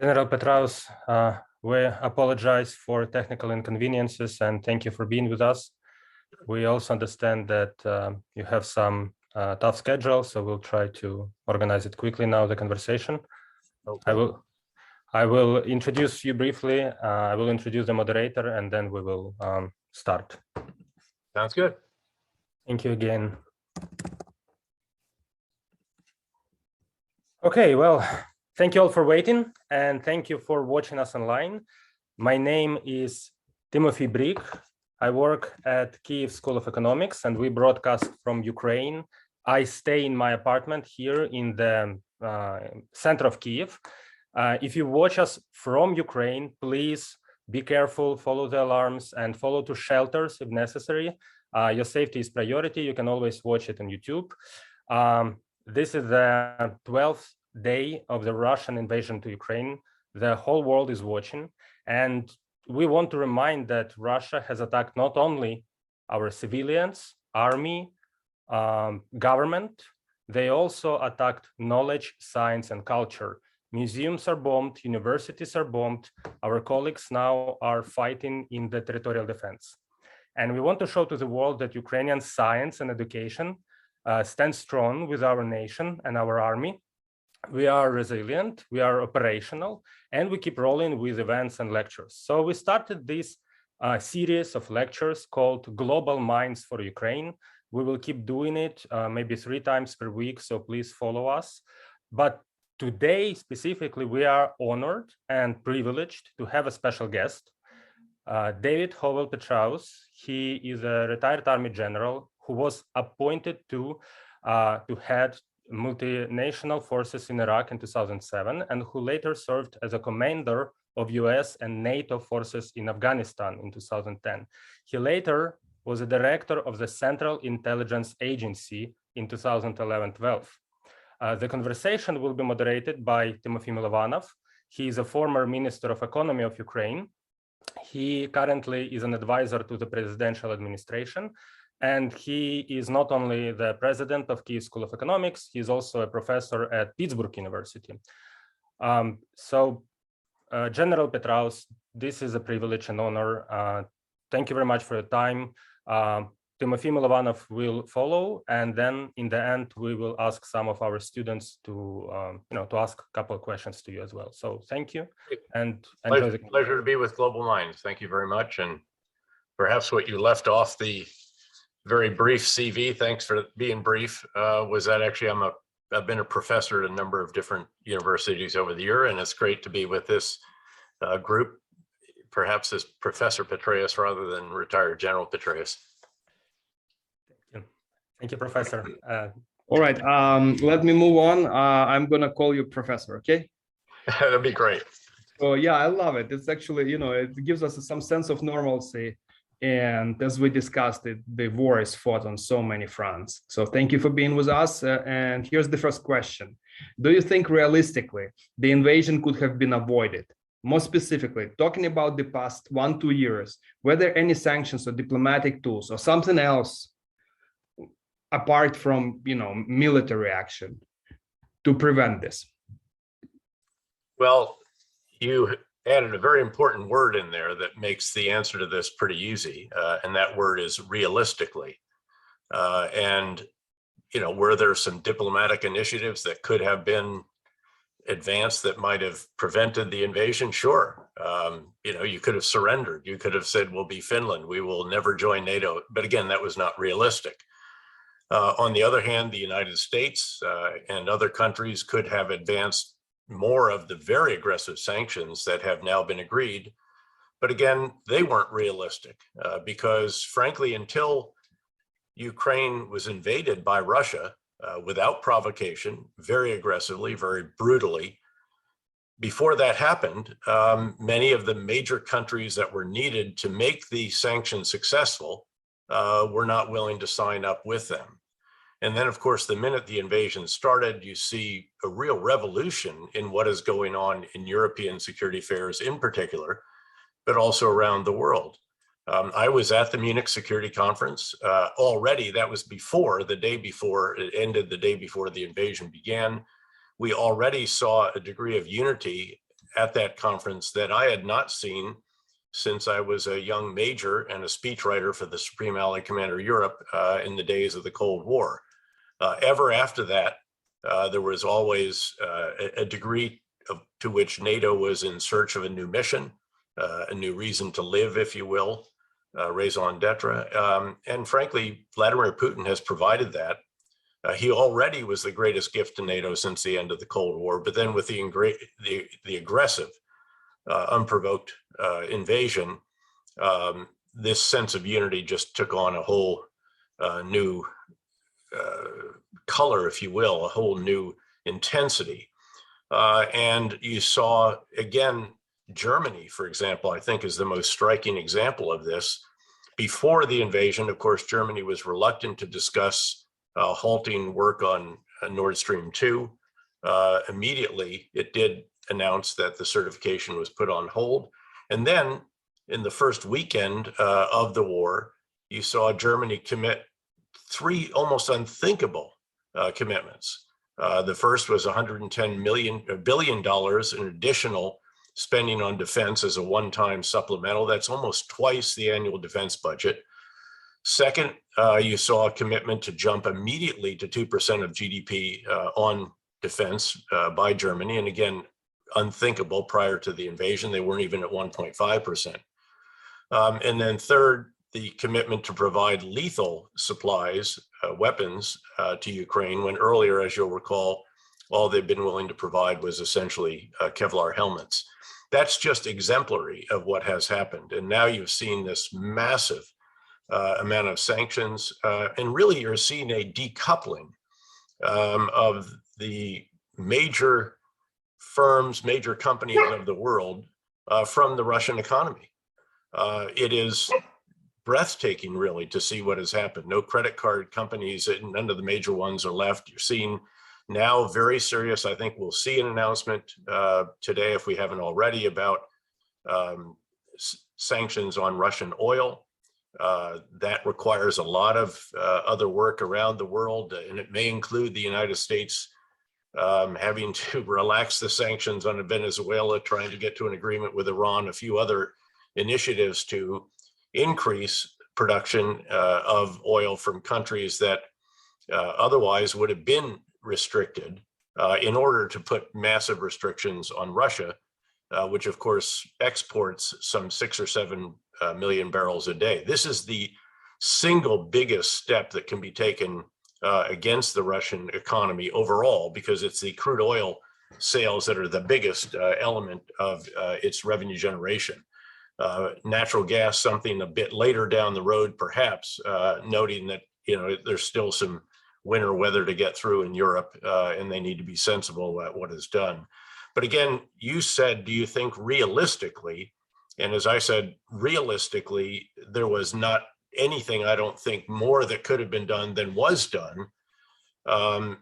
General Petraeus, we apologize for technical inconveniences and thank you for being with us. We also understand that you have some tough schedule, so we'll try to organize it quickly now, the conversation. Okay. I will introduce you briefly. I will introduce the moderator and then we will start. Sounds good. Thank you again. Okay, well, thank you all for waiting and thank you for watching us online. My name is Timothy Brick. I work at Kyiv School of Economics and we broadcast from Ukraine. I stay in my apartment here in the center of Kyiv. If you watch us from Ukraine, please be careful, follow the alarms and follow to shelters if necessary. Your safety is priority. You can always watch it on YouTube. This is the 12th day of the Russian invasion to Ukraine. The whole world is watching. And we want to remind that Russia has attacked not only our civilians, army, government, they also attacked knowledge, science, and culture. Museums are bombed, universities are bombed. Our colleagues now are fighting in the territorial defense. And we want to show to the world that Ukrainian science and education stand strong with our nation and our army. We are resilient, we are operational, and we keep rolling with events and lectures. So we started this series of lectures called Global Minds for Ukraine. We will keep doing it maybe 3 times per week, so please follow us. But today, specifically, we are honored and privileged to have a special guest, David Howell Petraeus. He is a retired Army general who was appointed to head multinational forces in Iraq in 2007, and who later served as a commander of US and NATO forces in Afghanistan in 2010. He later was a director of the Central Intelligence Agency in 2011-12. The conversation will be moderated by Timothy Milovanov. He is a former Minister of Economy of Ukraine. He currently is an advisor to the presidential administration. And he is not only the president of Kyiv School of Economics, he's also a professor at Pittsburgh University. General Petraeus, this is a privilege and honor. Thank you very much for your time. Timothy Milovanov will follow, and then in the end, we will ask some of our students to, to ask a couple of questions to you as well. So thank you. And pleasure to be with Global Minds. Thank you very much. And perhaps what you left off the very brief CV, thanks for being brief, was that actually I've been a professor at a number of different universities over the year, and it's great to be with this group, perhaps as Professor Petraeus rather than retired General Petraeus. Thank you, Professor. All right, let me move on. I'm gonna call you Professor, okay? That'd be great. So yeah, I love it. It's actually, it gives us some sense of normalcy. And as we discussed it, the war is fought on so many fronts. So thank you for being with us. And here's the first question. Do you think realistically the invasion could have been avoided? More specifically, talking about the past 1-2 years, were there any sanctions or diplomatic tools or something else apart from, military action to prevent this? Well, you added a very important word in there that makes the answer to this pretty easy, and that word is realistically. Were there some diplomatic initiatives that could have been advanced that might have prevented the invasion? Sure. You could have surrendered. You could have said, we'll be Finland, we will never join NATO. But again, that was not realistic. On the other hand, the United States and other countries could have advanced more of the very aggressive sanctions that have now been agreed. But again, they weren't realistic because frankly, until Ukraine was invaded by Russia without provocation, very aggressively, very brutally, before that happened, many of the major countries that were needed to make the sanctions successful were not willing to sign up with them. And then, of course, the minute the invasion started, you see a real revolution in what is going on in European security affairs in particular, but also around the world. I was at the Munich Security Conference already. That was before, the day before, it ended the day before the invasion began. We already saw a degree of unity at that conference that I had not seen since I was a young major and a speechwriter for the Supreme Allied Commander Europe in the days of the Cold War. Ever after that, there was always a degree to which NATO was in search of a new mission, a new reason to live, if you will, raison d'etre. And frankly, Vladimir Putin has provided that. He already was the greatest gift to NATO since the end of the Cold War, but then with the aggressive, unprovoked invasion, this sense of unity just took on a whole new color, if you will, a whole new intensity. And you saw, again, Germany, for example, I think is the most striking example of this. Before the invasion, of course, Germany was reluctant to discuss halting work on Nord Stream 2. Immediately, it did announce that the certification was put on hold. And then in the first weekend of the war, you saw Germany commit three almost unthinkable commitments. The first was $110 billion in additional spending on defense as a one-time supplemental. That's almost twice the annual defense budget. Second, you saw a commitment to jump immediately to 2% of GDP on defense by Germany. And again, unthinkable prior to the invasion. They weren't even at 1.5%. And then third, the commitment to provide lethal supplies, weapons to Ukraine, when earlier, as you'll recall, all they've been willing to provide was essentially Kevlar helmets. That's just exemplary of what has happened. And now you've seen this massive amount of sanctions, and really you're seeing a decoupling of the major firms, major companies of the world from the Russian economy. It is breathtaking, really, to see what has happened. No credit card companies, none of the major ones are left. You're seeing now very serious, I think we'll see an announcement today, if we haven't already, about sanctions on Russian oil. That requires a lot of other work around the world, and it may include the United States having to relax the sanctions on Venezuela, trying to get to an agreement with Iran, a few other initiatives to increase production of oil from countries that otherwise would have been restricted in order to put massive restrictions on Russia, which of course exports some 6 or 7 million barrels a day. This is the single biggest step that can be taken against the Russian economy overall, because it's the crude oil sales that are the biggest element of its revenue generation. Natural gas, something a bit later down the road, perhaps, noting that there's still some winter weather to get through in Europe, and they need to be sensible at what is done. But again, you said, do you think realistically? And as I said, realistically, there was not anything, I don't think, more that could have been done than was done. And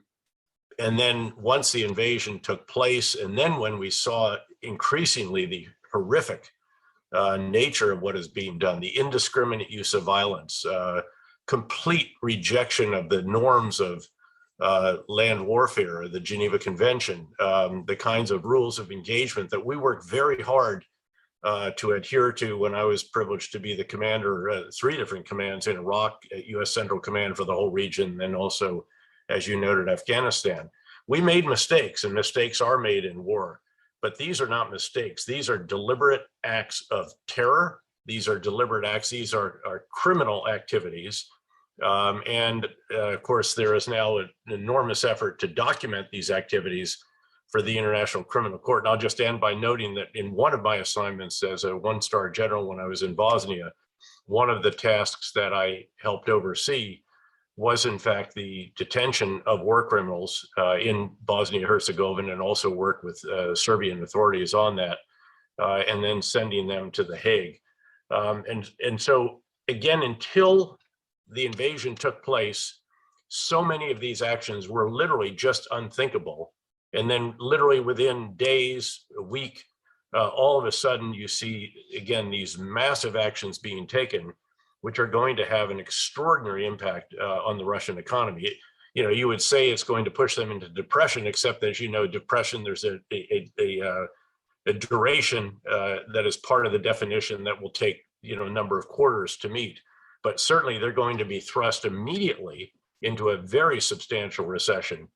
then once the invasion took place, and then when we saw increasingly the horrific nature of what is being done, the indiscriminate use of violence, complete rejection of the norms of land warfare, the Geneva Convention, the kinds of rules of engagement that we worked very hard to adhere to when I was privileged to be the commander, 3 different commands in Iraq, U.S. Central Command for the whole region, and also, as you noted, Afghanistan. We made mistakes, and mistakes are made in war, but these are not mistakes. These are deliberate acts of terror. These are deliberate acts. These are criminal activities. And of course, there is now an enormous effort to document these activities for the International Criminal Court. And I'll just end by noting that in one of my assignments as a 1-star general when I was in Bosnia, one of the tasks that I helped oversee was in fact the detention of war criminals in Bosnia-Herzegovina, and also worked with Serbian authorities on that, and then sending them to The Hague. And so again, until the invasion took place, so many of these actions were literally just unthinkable. And then literally within days, a week, all of a sudden you see, again, these massive actions being taken, which are going to have an extraordinary impact on the Russian economy. You would say it's going to push them into depression, except as you know, depression, there's a a duration that is part of the definition that will take, a number of quarters to meet. But certainly they're going to be thrust immediately into a very substantial recession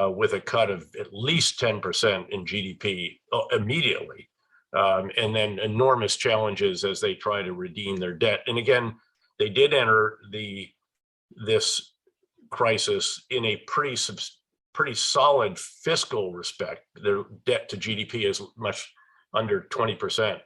with a cut of at least 10% in GDP immediately. And then enormous challenges as they try to redeem their debt. And again, they did enter this crisis in a pretty solid fiscal respect. Their debt to GDP is much under 20%,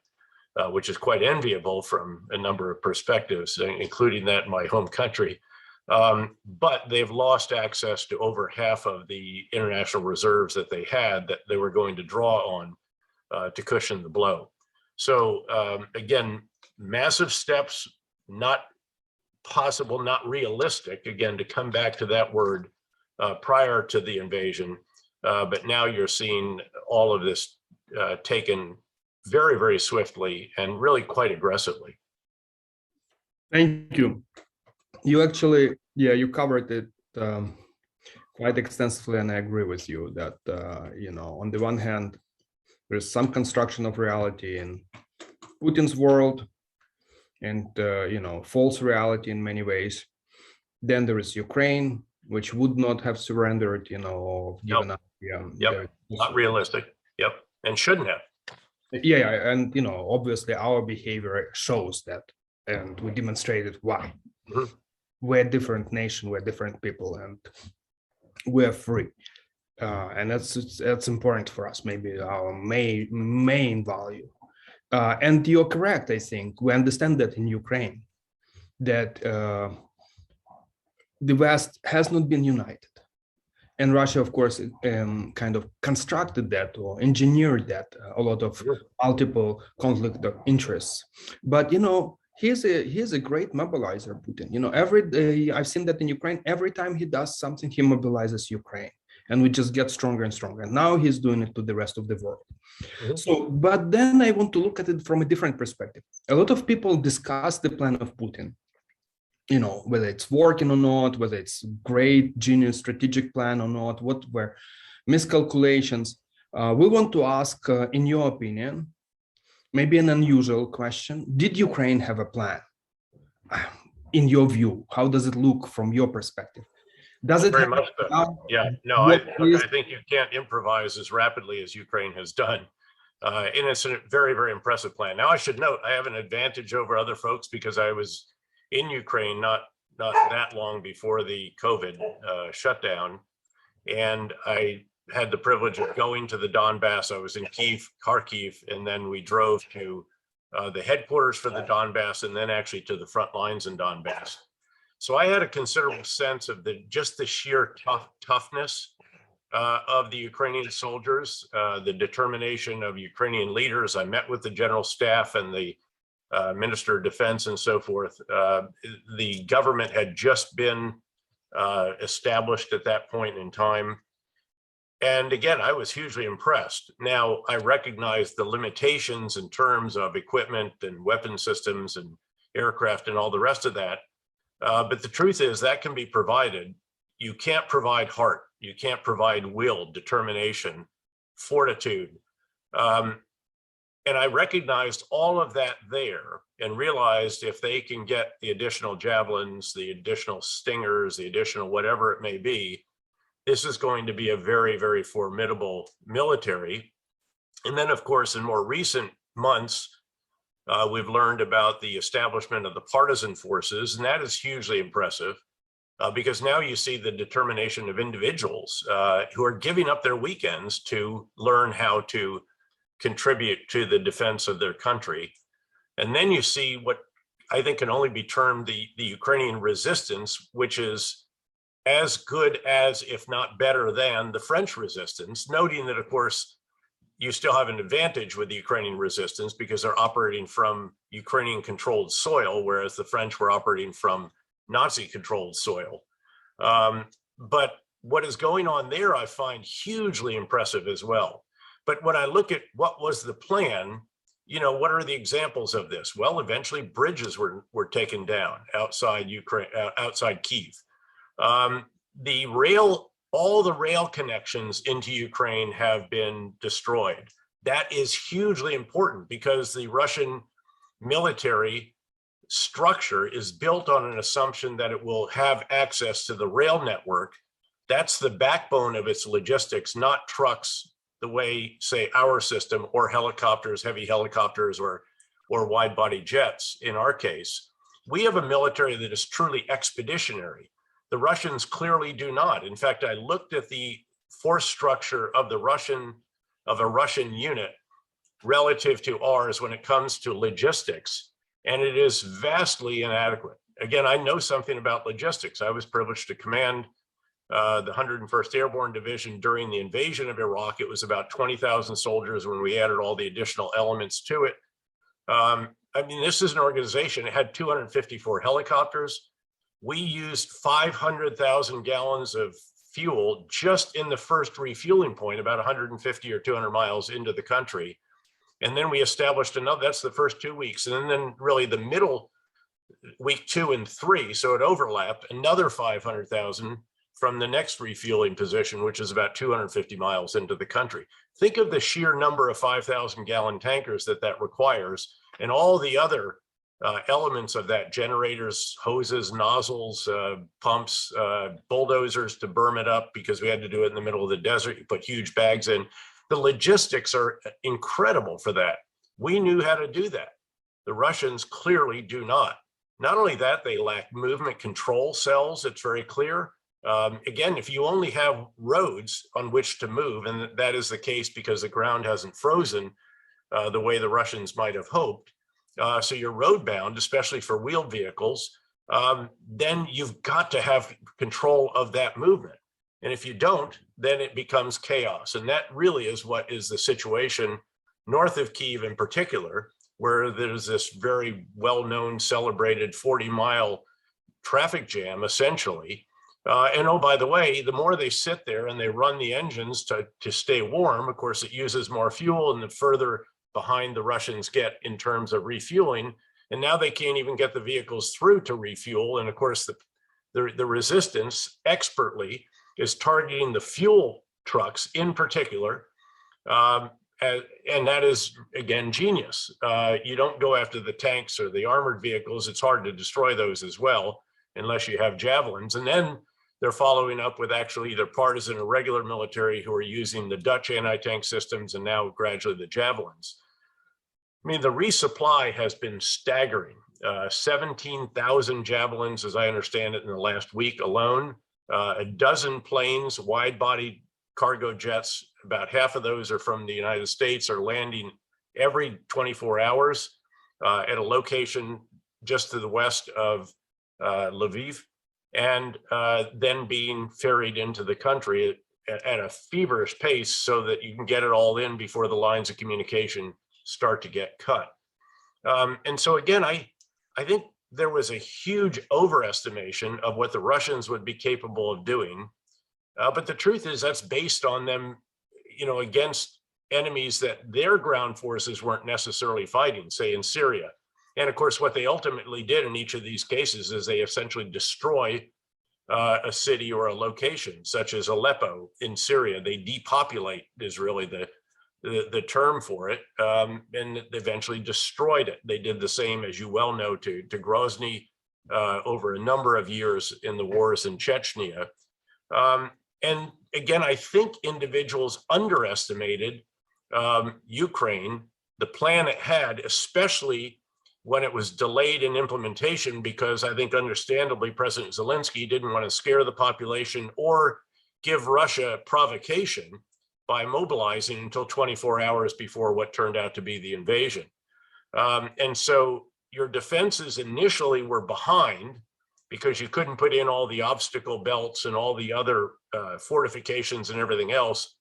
which is quite enviable from a number of perspectives, including that in my home country. But they've lost access to over half of the international reserves that they had that they were going to draw on to cushion the blow. So again, massive steps, not possible, not realistic, again, to come back to that word prior to the invasion. But now you're seeing all of this taken very, very swiftly and really quite aggressively. Thank you. You actually, you covered it quite extensively, and I agree with you that, on the one hand, there's some construction of reality in Putin's world and, false reality in many ways. Then there is Ukraine, which would not have surrendered, given up. Not realistic. Yep. And shouldn't have. Yeah. And, obviously our behavior shows that, and we demonstrated why. Mm-hmm. We're a different nation, we're different people, and we're free. And that's important for us, maybe our main value. And you're correct, I think. We understand that in Ukraine, that the West has not been united. And Russia, of course, kind of constructed that or engineered that, a lot of multiple conflict of interests. But, he's a great mobilizer, Putin. Every day I've seen that in Ukraine, every time he does something, he mobilizes Ukraine. And we just get stronger and stronger. And now he's doing it to the rest of the world. Mm-hmm. So, but then I want to look at it from a different perspective. A lot of people discuss the plan of Putin, whether it's working or not, whether it's great, genius, strategic plan or not, what were miscalculations. We want to ask, in your opinion, maybe an unusual question, did Ukraine have a plan? In your view, how does it look from your perspective? Does it very much so? Yeah, no, I think you can't improvise as rapidly as Ukraine has done. And it's a very, very impressive plan. Now, I should note, I have an advantage over other folks because I was in Ukraine not that long before the COVID shutdown. And I had the privilege of going to the Donbass. I was in Kharkiv, and then we drove to the headquarters for the Donbass and then actually to the front lines in Donbass. So I had a considerable sense of just the sheer toughness of the Ukrainian soldiers, the determination of Ukrainian leaders. I met with the general staff and the Minister of Defense and so forth. The government had just been established at that point in time. And again, I was hugely impressed. Now, I recognize the limitations in terms of equipment and weapon systems and aircraft and all the rest of that. But the truth is that can be provided. You can't provide heart. You can't provide will, determination, fortitude. And I recognized all of that there and realized if they can get the additional javelins, the additional stingers, the additional whatever it may be, this is going to be a very, very formidable military. And then, of course, in more recent months, we've learned about the establishment of the partisan forces, and that is hugely impressive because now you see the determination of individuals who are giving up their weekends to learn how to contribute to the defense of their country. And then you see what I think can only be termed the Ukrainian resistance, which is as good as, if not better than, the French resistance, noting that, of course, you still have an advantage with the Ukrainian resistance because they're operating from Ukrainian-controlled soil, whereas the French were operating from Nazi-controlled soil. But what is going on there, I find hugely impressive as well. But when I look at what was the plan, what are the examples of this? Well, eventually bridges were taken down outside Ukraine, outside Kyiv. All the rail connections into Ukraine have been destroyed. that is hugely important because the Russian military structure is built on an assumption that it will have access to the rail network. That's the backbone of its logistics, not trucks the way, say, our system, or helicopters, heavy helicopters, or wide-body jets in our case. We have a military that is truly expeditionary. The Russians clearly do not. In fact, I looked at the force structure of a Russian unit relative to ours when it comes to logistics, and it is vastly inadequate. Again, I know something about logistics. I was privileged to command the 101st Airborne Division during the invasion of Iraq. It was about 20,000 soldiers when we added all the additional elements to it. I mean, this is an organization. It had 254 helicopters. We used 500,000 gallons of fuel just in the first refueling point, about 150 or 200 miles into the country. And then we established another, that's the first 2 weeks. And then really the middle, week 2 and 3, so it overlapped, another 500,000 from the next refueling position, which is about 250 miles into the country. Think of the sheer number of 5,000 gallon tankers that requires, and all the other elements of that: generators, hoses, nozzles, pumps, bulldozers to berm it up because we had to do it in the middle of the desert. You put huge bags in. The logistics are incredible for that. We knew how to do that. The Russians clearly do not. Not only that, they lack movement control cells. It's very clear. Again, if you only have roads on which to move, and that is the case because the ground hasn't frozen the way the Russians might have hoped, so you're road bound, especially for wheeled vehicles, then you've got to have control of that movement. And if you don't, then it becomes chaos. And that really is what is the situation north of Kyiv in particular, where there's this very well-known, celebrated 40-mile traffic jam, essentially. And oh, by the way, the more they sit there and they run the engines to stay warm, of course, it uses more fuel, and the further behind the Russians get in terms of refueling. And now they can't even get the vehicles through to refuel. And of course, the resistance expertly is targeting the fuel trucks in particular. And that is, again, genius. You don't go after the tanks or the armored vehicles. It's hard to destroy those as well, unless you have javelins. And then they're following up with actually either partisan or regular military who are using the Dutch anti-tank systems and now gradually the javelins. I mean, the resupply has been staggering. 17,000 javelins, as I understand it, in the last week alone. A dozen planes, wide-body cargo jets, about half of those are from the United States, are landing every 24 hours at a location just to the west of Lviv, and then being ferried into the country at a feverish pace so that you can get it all in before the lines of communication start to get cut. And so again, I think there was a huge overestimation of what the Russians would be capable of doing. But the truth is that's based on them, against enemies that their ground forces weren't necessarily fighting, say in Syria. And of course, what they ultimately did in each of these cases is they essentially destroy a city or a location, such as Aleppo in Syria. They depopulate is really the term for it, and eventually destroyed it. They did the same, as you well know, to Grozny over a number of years in the wars in Chechnya. And again, I think individuals underestimated Ukraine, the plan it had, especially when it was delayed in implementation, because I think understandably President Zelensky didn't want to scare the population or give Russia provocation by mobilizing until 24 hours before what turned out to be the invasion. And so your defenses initially were behind because you couldn't put in all the obstacle belts and all the other fortifications and everything else.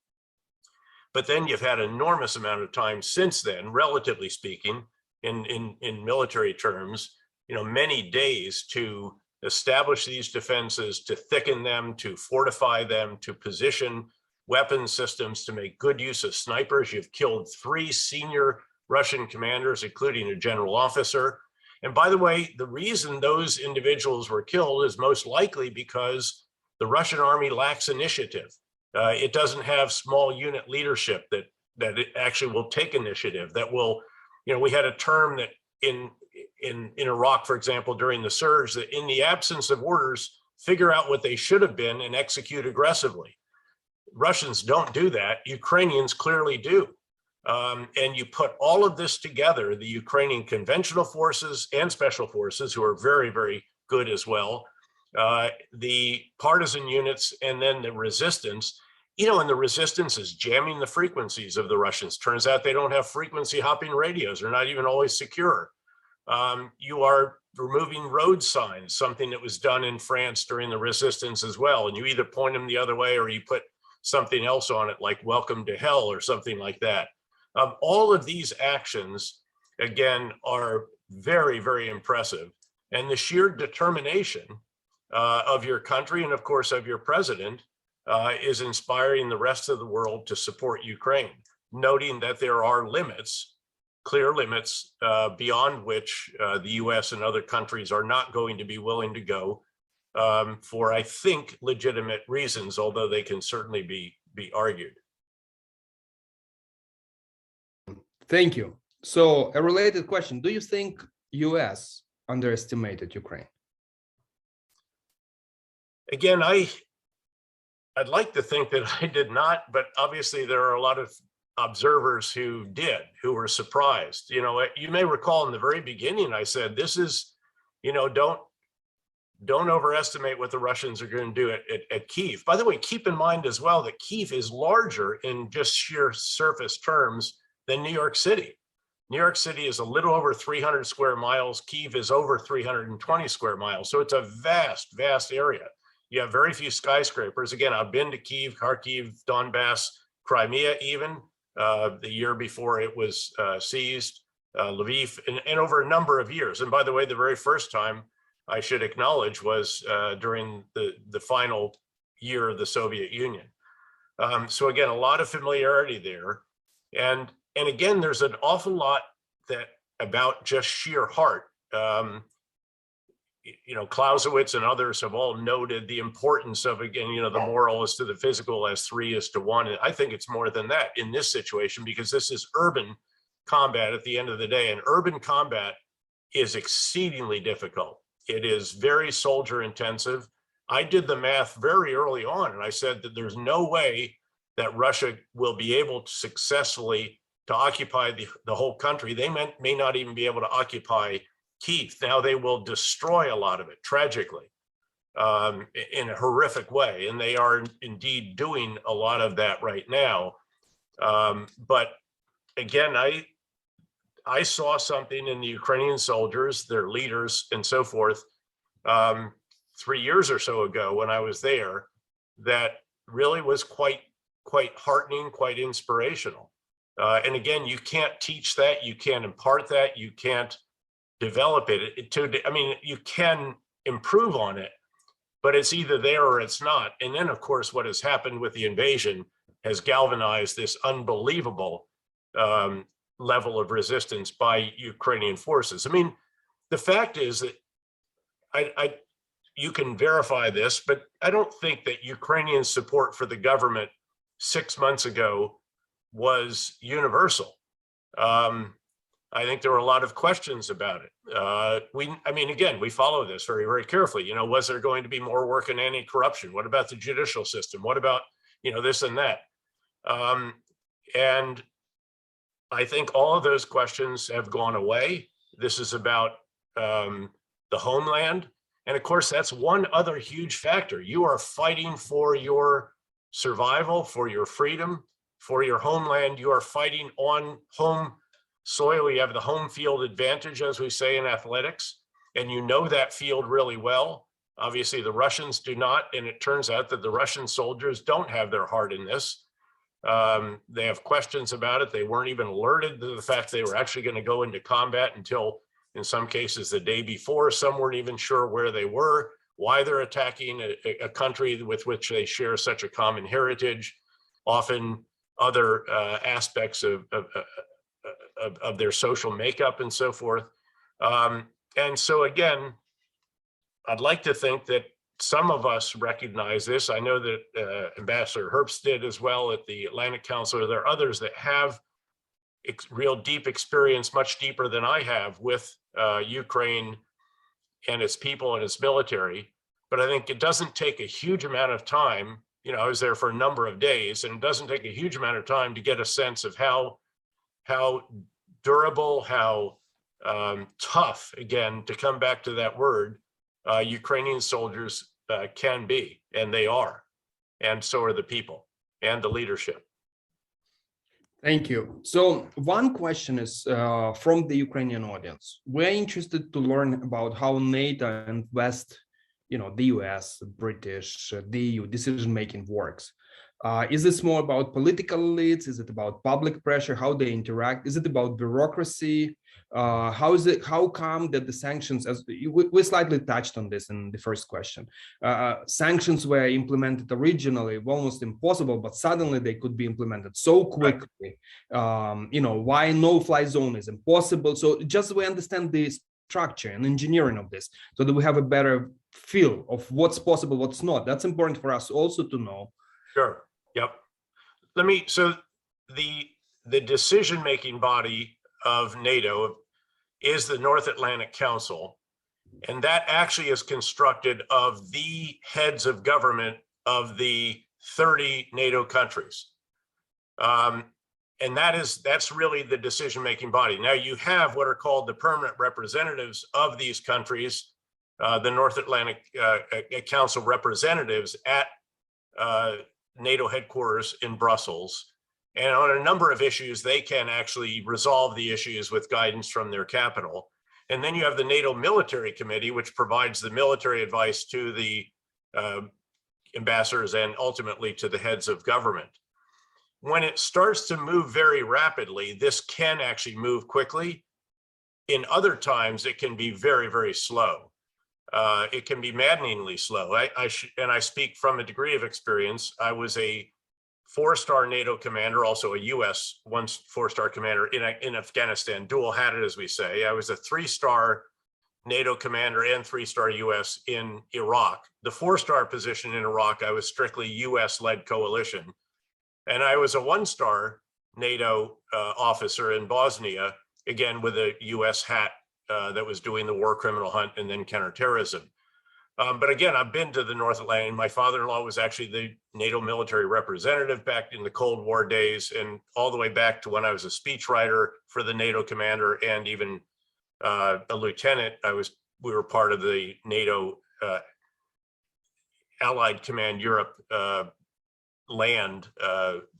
But then you've had an enormous amount of time since then, relatively speaking, in military terms, many days to establish these defenses, to thicken them, to fortify them, to position weapon systems, to make good use of snipers. You've killed 3 senior Russian commanders, including a general officer. And by the way, the reason those individuals were killed is most likely because the Russian army lacks initiative. It doesn't have small unit leadership that that it actually will take initiative, that will, we had a term that in Iraq, for example, during the surge, that in the absence of orders, figure out what they should have been and execute aggressively. Russians don't do that. Ukrainians clearly do. And you put all of this together, the Ukrainian conventional forces and special forces, who are very, very good as well, the partisan units, and then the resistance, and the resistance is jamming the frequencies of the Russians. Turns out they don't have frequency hopping radios. They're not even always secure. You are removing road signs, something that was done in France during the resistance as well. And you either point them the other way or you put something else on it, like welcome to hell or something like that. All of these actions, again, are very, very impressive. And the sheer determination of your country and, of course, of your president is inspiring the rest of the world to support Ukraine, noting that there are limits, clear limits, beyond which the US and other countries are not going to be willing to go for, I think, legitimate reasons, although they can certainly be argued. Thank you. So a related question, do you think US underestimated Ukraine? Again, I'd like to think that I did not, but obviously there are a lot of observers who did, who were surprised. You may recall in the very beginning, I said, this is, don't overestimate what the Russians are going to do at Kyiv. By the way, keep in mind as well that Kyiv is larger in just sheer surface terms than New York City. New York City is a little over 300 square miles. Kyiv is over 320 square miles. So it's a vast, vast area. You have very few skyscrapers. Again, I've been to Kyiv, Kharkiv, Donbass, Crimea even, the year before it was seized, Lviv, and over a number of years. And by the way, the very first time I should acknowledge was during the final year of the Soviet Union. So again, a lot of familiarity there. And again, there's an awful lot about just sheer heart. Clausewitz and others have all noted the importance of, again, the moral is to the physical as 3 is to 1. And I think it's more than that in this situation, because this is urban combat at the end of the day. And urban combat is exceedingly difficult. It is very soldier intensive. I did the math very early on, and I said that there's no way that Russia will be able to successfully to occupy the whole country. They may not even be able to occupy Kyiv. Now they will destroy a lot of it, tragically, in a horrific way. And they are indeed doing a lot of that right now. But again, I saw something in the Ukrainian soldiers, their leaders and so forth, 3 years or so ago when I was there, that really was quite heartening, quite inspirational. And again, you can't teach that, you can't impart that, you can't develop it. You can improve on it, but it's either there or it's not. And then, of course, what has happened with the invasion has galvanized this unbelievable level of resistance by Ukrainian forces. The fact is that you can verify this, but I don't think that Ukrainian support for the government 6 months ago was universal. I think there were a lot of questions about it. Again, we follow this very, very carefully. Was there going to be more work in anti-corruption? What about the judicial system? What about, this and that? And I think all of those questions have gone away. This is about the homeland. And of course, that's one other huge factor. You are fighting for your survival, for your freedom, for your homeland. You are fighting on home soil. You have the home field advantage, as we say in athletics, and you know that field really well. Obviously, the Russians do not, and it turns out that the Russian soldiers don't have their heart in this. They have questions about it. They weren't even alerted to the fact they were actually going to go into combat until, in some cases, the day before. Some weren't even sure where they were, why they're attacking a country with which they share such a common heritage, often other aspects of their social makeup and so forth. And so again, I'd like to think that some of us recognize this. I know that Ambassador Herbst did as well at the Atlantic Council. There are others that have real deep experience, much deeper than I have, with Ukraine and its people and its military. But I think it doesn't take a huge amount of time. You know, I was there for a number of days, and it doesn't take a huge amount of time to get a sense of how durable, how tough, again, to come back to that word, Ukrainian soldiers can be, and they are, and so are the people and the leadership. Thank you. So one question is from the Ukrainian audience. We're interested to learn about how NATO and West, the US, British, the EU decision-making works. Is this more about political elites? Is it about public pressure? How they interact? Is it about bureaucracy? How come that the sanctions, as we slightly touched on this in the first question, sanctions were implemented originally almost impossible, but suddenly they could be implemented so quickly. Why no-fly zone is impossible. So just so we understand the structure and engineering of this, so that we have a better feel of what's possible, what's not. That's important for us also to know. Sure. Yep. So the decision-making body of NATO is the North Atlantic Council, and that actually is constructed of the heads of government of the 30 NATO countries. And that's really the decision-making body. Now you have what are called the permanent representatives of these countries, the North Atlantic Council representatives at NATO headquarters in Brussels. And on a number of issues, they can actually resolve the issues with guidance from their capital. And then you have the NATO Military Committee, which provides the military advice to the ambassadors and ultimately to the heads of government. When it starts to move very rapidly, this can actually move quickly. In other times, it can be very, very slow. It can be maddeningly slow. And I speak from a degree of experience. I was a 4-star NATO commander, also a US 4-star commander in Afghanistan, dual hatted, as we say. I was a 3-star NATO commander and 3-star US in Iraq. The 4-star position in Iraq, I was strictly US-led coalition. And I was a 1-star NATO officer in Bosnia, again, with a US hat that was doing the war criminal hunt and then counterterrorism. But again, I've been to the North Atlantic. My father-in-law was actually the NATO military representative back in the Cold War days, and all the way back to when I was a speechwriter for the NATO commander and even a lieutenant. We were part of the NATO Allied Command Europe land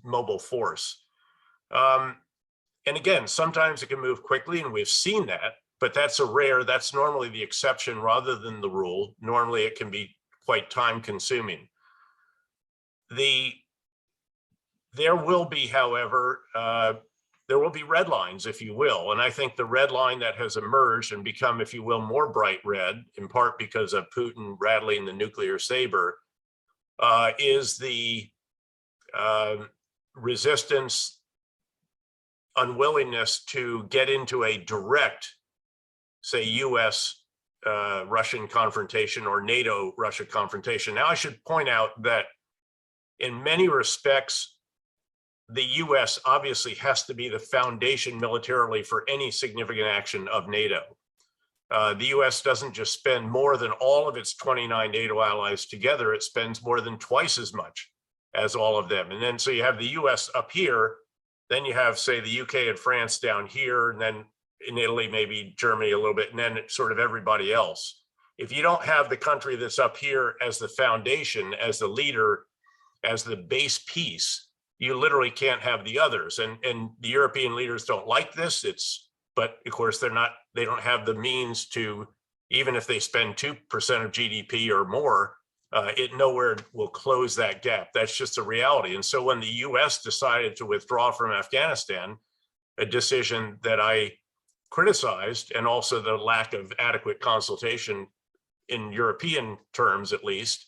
mobile force. And again, sometimes it can move quickly, and we've seen that. But that's normally the exception rather than the rule. Normally it can be quite time consuming. There will be, however, there will be red lines, if you will. And I think the red line that has emerged and become, if you will, more bright red, in part because of Putin rattling the nuclear saber, is the resistance, unwillingness to get into a direct, say, US Russian confrontation or NATO Russia confrontation. Now, I should point out that in many respects, the US obviously has to be the foundation militarily for any significant action of NATO. The US doesn't just spend more than all of its 29 NATO allies together, it spends more than twice as much as all of them. And then so you have the US up here, then you have, say, the UK and France down here, and then in Italy, maybe Germany a little bit, and then sort of everybody else. If you don't have the country that's up here as the foundation, as the leader, as the base piece, you literally can't have the others. And the European leaders don't like this. But of course, they don't have the means to, even if they spend 2% of GDP or more, it nowhere will close that gap. That's just a reality. And so when the US decided to withdraw from Afghanistan, a decision that I criticized, and also the lack of adequate consultation in European terms, at least,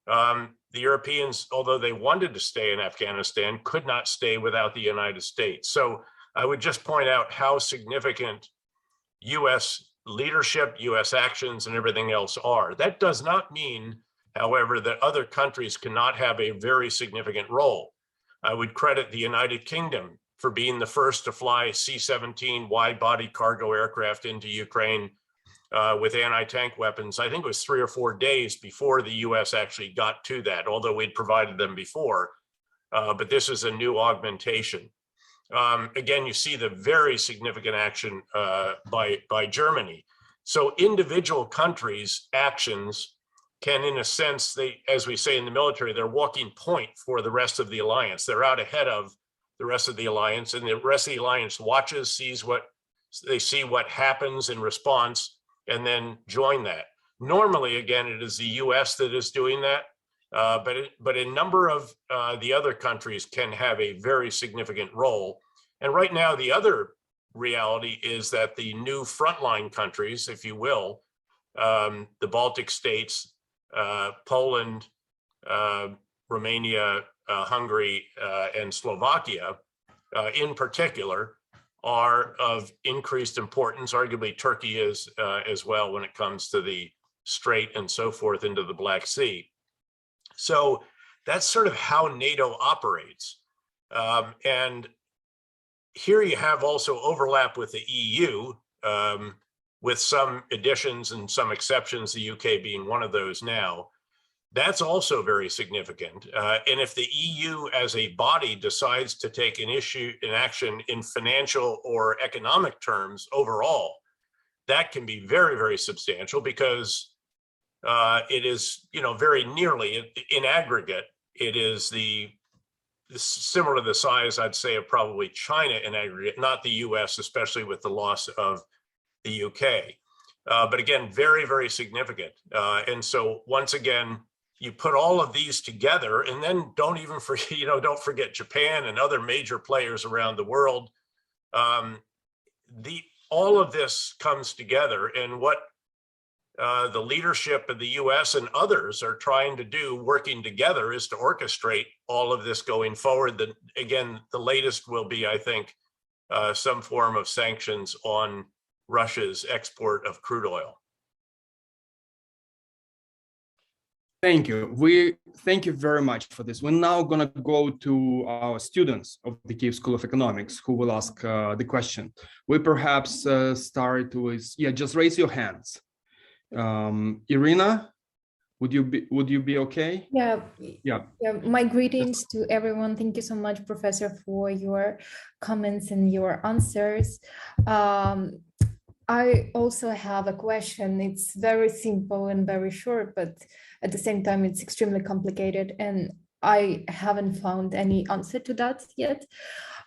the Europeans, although they wanted to stay in Afghanistan, could not stay without the United States. So I would just point out how significant US leadership, US actions, and everything else are. That does not mean however, that other countries cannot have a very significant role. I would credit the United Kingdom for being the first to fly C-17 wide-body cargo aircraft into Ukraine with anti-tank weapons. I think it was 3 or 4 days before the US actually got to that, although we'd provided them before. But this is a new augmentation. Again, you see the very significant action by Germany. So individual countries' actions can, in a sense, as we say in the military, they're walking point for the rest of the alliance. They're out ahead of the rest of the alliance, and the rest of the alliance watches, see what happens in response, and then join that. Normally, again, it is the US that is doing that, but a number of the other countries can have a very significant role. And right now, the other reality is that the new frontline countries, if you will, the Baltic states, Poland, Romania, Hungary, and Slovakia, in particular, are of increased importance. Arguably, Turkey is as well when it comes to the Strait and so forth into the Black Sea. So that's sort of how NATO operates. And here you have also overlap with the EU, with some additions and some exceptions, the UK being one of those now. That's also very significant. And if the EU as a body decides to take an action in financial or economic terms overall, that can be very, very substantial, because it is, very nearly in aggregate, it is similar to the size, I'd say, of probably China in aggregate, not the US, especially with the loss of the UK. But again, very, very significant. And so once again, you put all of these together, and then don't even forget, don't forget Japan and other major players around the world. All of this comes together, and what the leadership of the US and others are trying to do, working together, is to orchestrate all of this going forward. Again, the latest will be, I think, some form of sanctions on Russia's export of crude oil. Thank you. We thank you very much for this. We're now going to go to our students of the Kyiv School of Economics who will ask the question. We perhaps start with, just raise your hands. Irina, would you be okay? Yeah. My greetings to everyone. Thank you so much, Professor, for your comments and your answers. I also have a question. It's very simple and very short, but at the same time, it's extremely complicated, and I haven't found any answer to that yet.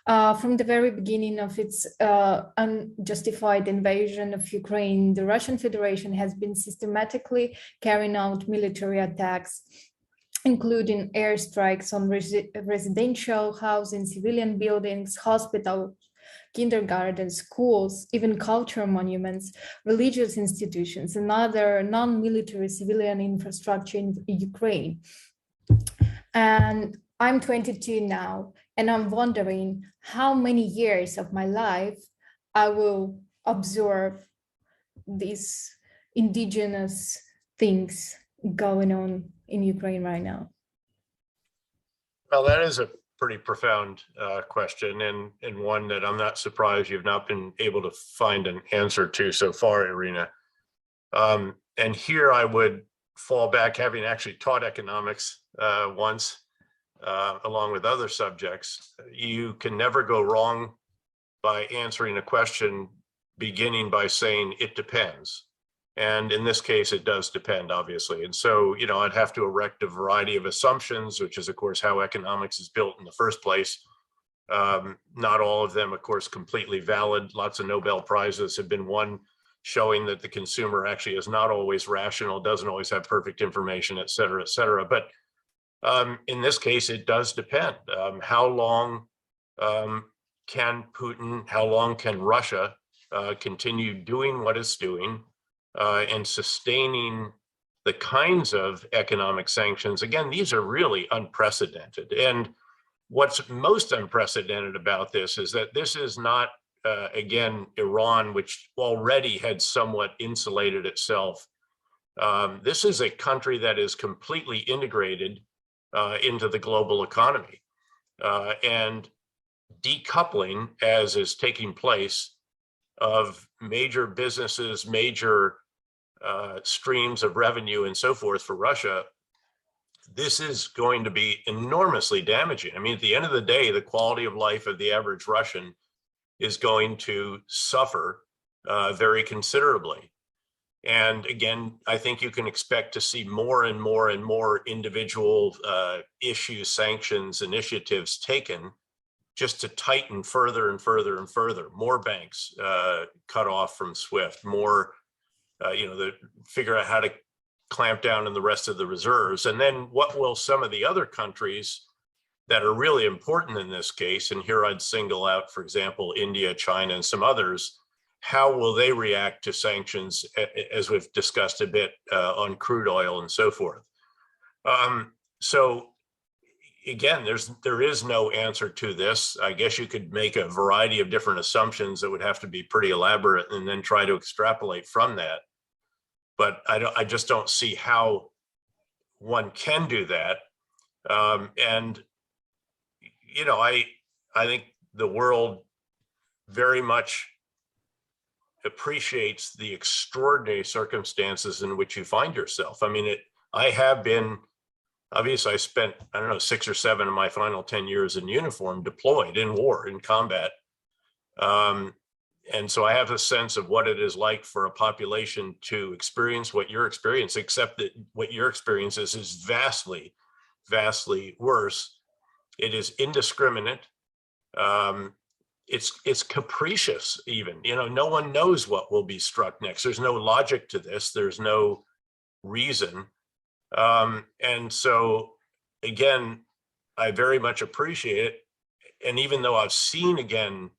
From the very beginning of its unjustified invasion of Ukraine, the Russian Federation has been systematically carrying out military attacks, including airstrikes on residential housing, civilian buildings, hospitals, kindergartens, schools, even cultural monuments, religious institutions, and other non-military civilian infrastructure in Ukraine. And I'm 22 now, and I'm wondering how many years of my life I will observe these indigenous things going on in Ukraine right now. Well, that is a pretty profound question, and one that I'm not surprised you've not been able to find an answer to so far, Irina. And here I would fall back, having actually taught economics once, along with other subjects. You can never go wrong by answering a question beginning by saying it depends. And in this case, it does depend, obviously. And so, I'd have to erect a variety of assumptions, which is, of course, how economics is built in the first place. Not all of them, of course, completely valid. Lots of Nobel Prizes have been won showing that the consumer actually is not always rational, doesn't always have perfect information, et cetera, et cetera. But in this case, it does depend. How long can Putin, how long can Russia continue doing what it's doing and sustaining the kinds of economic sanctions? Again, these are really unprecedented. And what's most unprecedented about this is that this is not, again, Iran, which already had somewhat insulated itself This is a country that is completely integrated into the global economy, and decoupling, as is taking place, of major businesses, major streams of revenue and so forth for Russia, this is going to be enormously damaging. I mean, at the end of the day, the quality of life of the average Russian is going to suffer very considerably. And again, I think you can expect to see more and more and more individual issues, sanctions, initiatives taken just to tighten further and further and further. More banks cut off from SWIFT, more, figure out how to clamp down on the rest of the reserves. And then what will some of the other countries that are really important in this case, and here I'd single out, for example, India, China, and some others, how will they react to sanctions, as we've discussed a bit on crude oil and so forth? So again, there is no answer to this. I guess you could make a variety of different assumptions that would have to be pretty elaborate and then try to extrapolate from that. But I just don't see how one can do that. And I think the world very much appreciates the extraordinary circumstances in which you find yourself. I mean, I have been, obviously I spent, 6 or 7 of my final 10 years in uniform deployed in war, in combat. And so I have a sense of what it is like for a population to experience what you're experiencing, except that what your experience is vastly, vastly worse. It is indiscriminate. It's capricious even, no one knows what will be struck next. There's no logic to this. There's no reason. And so again, I very much appreciate it. And even though I've seen, again,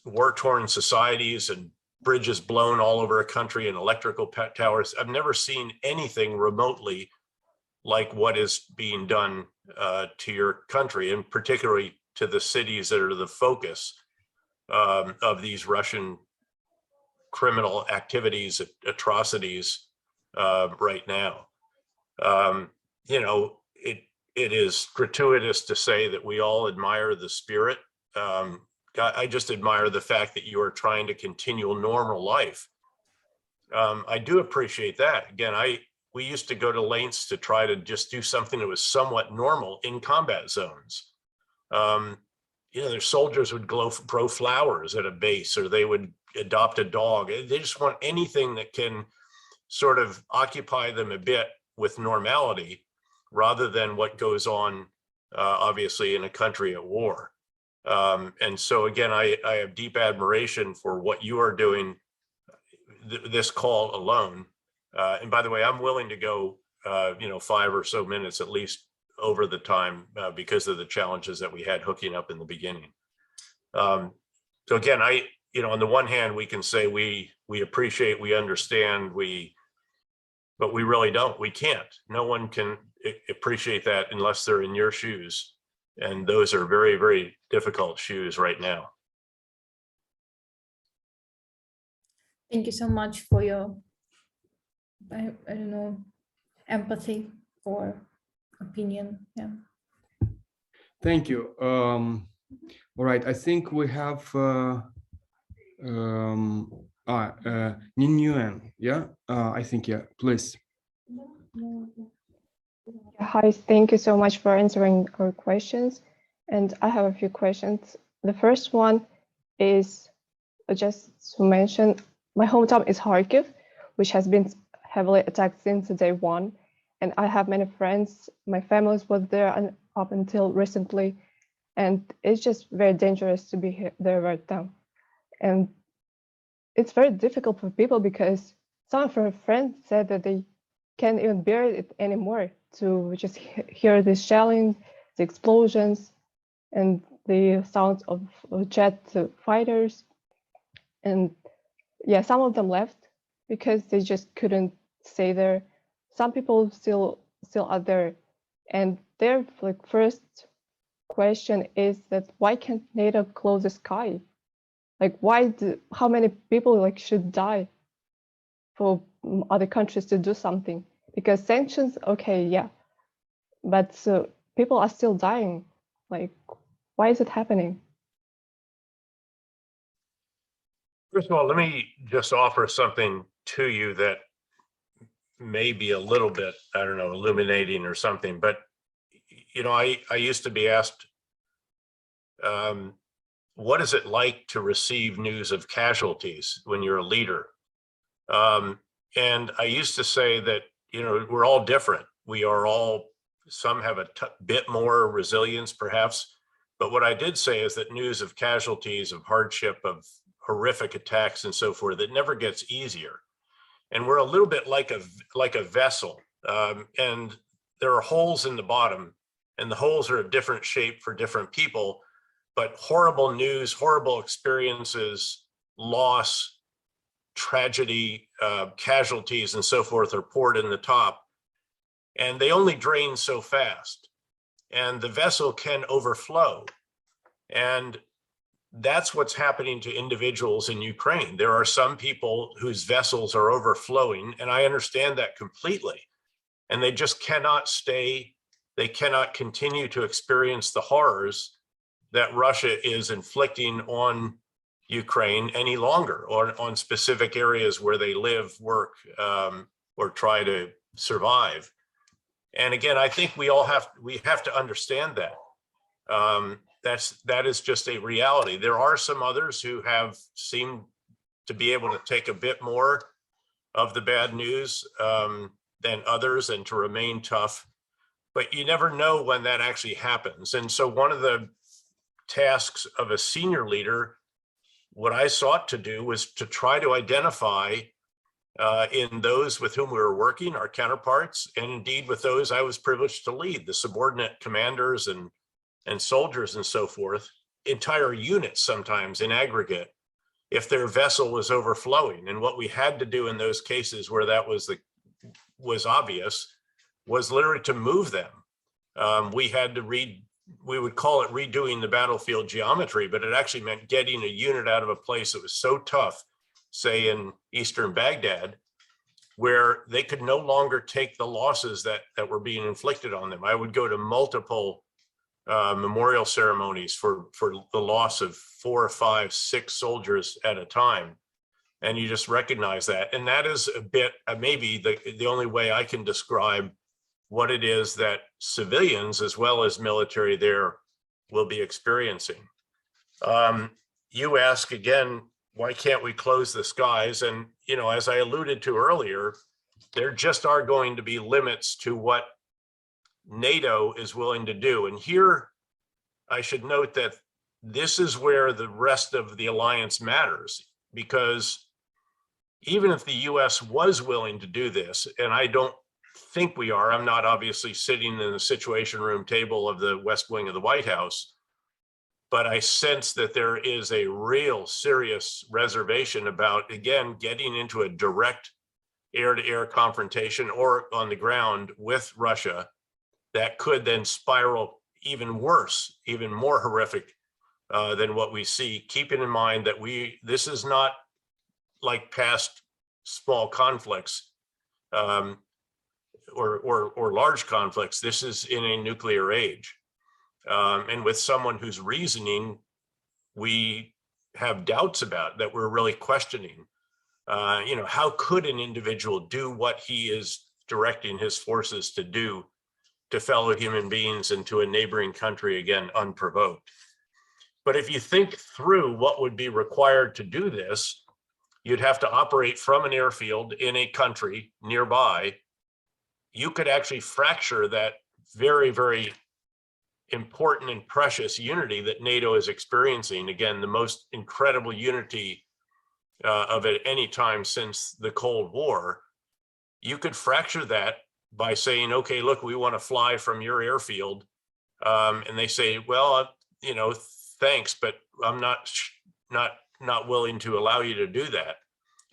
war-torn societies and bridges blown all over a country and electrical towers, I've never seen anything remotely like what is being done to your country, and particularly to the cities that are the focus of these Russian criminal activities, atrocities right now. It is gratuitous to say that we all admire the spirit. I just admire the fact that you are trying to continue a normal life. I do appreciate that. Again, we used to go to lengths to try to just do something that was somewhat normal in combat zones. Their soldiers would grow flowers at a base, or they would adopt a dog. They just want anything that can sort of occupy them a bit with normality, rather than what goes on, obviously, in a country at war. And so again, I have deep admiration for what you are doing, this call alone. And by the way, I'm willing to go, 5 or so minutes at least over the time because of the challenges that we had hooking up in the beginning. So again, on the one hand, we can say we appreciate, we understand, but we really don't. We can't. No one can appreciate that unless they're in your shoes. And those are very, very difficult shoes right now. Thank you so much for your, I don't know, empathy or opinion. Yeah. Thank you. All right, I think we have Nguyen. Yeah, I think, yeah, please. Hi, thank you so much for answering our questions. And I have a few questions. The first one is just to mention, my hometown is Kharkiv, which has been heavily attacked since day one. And I have many friends, my family was there and up until recently. And it's just very dangerous to be there right now. And it's very difficult for people because some of our friends said that they can't even bear it anymore, to just hear the shelling, the explosions, and the sounds of jet fighters. And yeah, some of them left because they just couldn't stay there. Some people still are there. And their first question is that why can't NATO close the sky? How many people should die? for other countries to do something? Because sanctions, okay, yeah, but people are still dying. Like, why is it happening? First of all, let me just offer something to you that may be a little bit, I don't know, illuminating or something, but you know, I used to be asked, what is it like to receive news of casualties when you're a leader? And I used to say that, you know, we're all different. We are all, some have a bit more resilience perhaps, but what I did say is that news of casualties, of hardship, of horrific attacks and so forth, it never gets easier. And we're a little bit like a vessel, and there are holes in the bottom, and the holes are of different shape for different people, but horrible news, horrible experiences, loss, tragedy, casualties and so forth are poured in the top, and they only drain so fast, and the vessel can overflow. And that's what's happening to individuals in Ukraine. There are some people whose vessels are overflowing, and I understand that completely. And they just cannot stay, they cannot continue to experience the horrors that Russia is inflicting on Ukraine any longer, or on specific areas where they live, work, or try to survive. And again, I think we have to understand that. That is just a reality. There are some others who have seemed to be able to take a bit more of the bad news than others, and to remain tough, but you never know when that actually happens. And so one of the tasks of a senior leader, what I sought to do, was to try to identify in those with whom we were working, our counterparts, and indeed with those I was privileged to lead, the subordinate commanders and soldiers and so forth, entire units sometimes in aggregate, if their vessel was overflowing. And what we had to do in those cases where that was obvious was literally to move them. We had to we would call it redoing the battlefield geometry, but it actually meant getting a unit out of a place that was so tough, say in eastern Baghdad, where they could no longer take the losses that were being inflicted on them. I would go to multiple memorial ceremonies for the loss of 4, 5, 6 soldiers at a time. And you just recognize that. And that is a bit, maybe the only way I can describe what it is that civilians as well as military there will be experiencing. You ask again, why can't we close the skies? And, you know, as I alluded to earlier, there just are going to be limits to what NATO is willing to do. And here I should note that this is where the rest of the alliance matters, because even if the US was willing to do this, and I don't think we are, I'm not obviously sitting in the Situation Room table of the West Wing of the White House, but I sense that there is a real serious reservation about, again, getting into a direct air-to-air confrontation or on the ground with Russia that could then spiral even worse, even more horrific than what we see, keeping in mind that this is not like past small conflicts or large conflicts. This is in a nuclear age, and with someone whose reasoning we have doubts about, that we're really questioning. You know, how could an individual do what he is directing his forces to do to fellow human beings and to a neighboring country, again, unprovoked? But if you think through what would be required to do this, you'd have to operate from an airfield in a country nearby. You could actually fracture that very, very important and precious unity that NATO is experiencing. Again, the most incredible unity of at any time since the Cold War. You could fracture that by saying, okay, look, we want to fly from your airfield. And they say, well, you know, thanks, but I'm not willing to allow you to do that.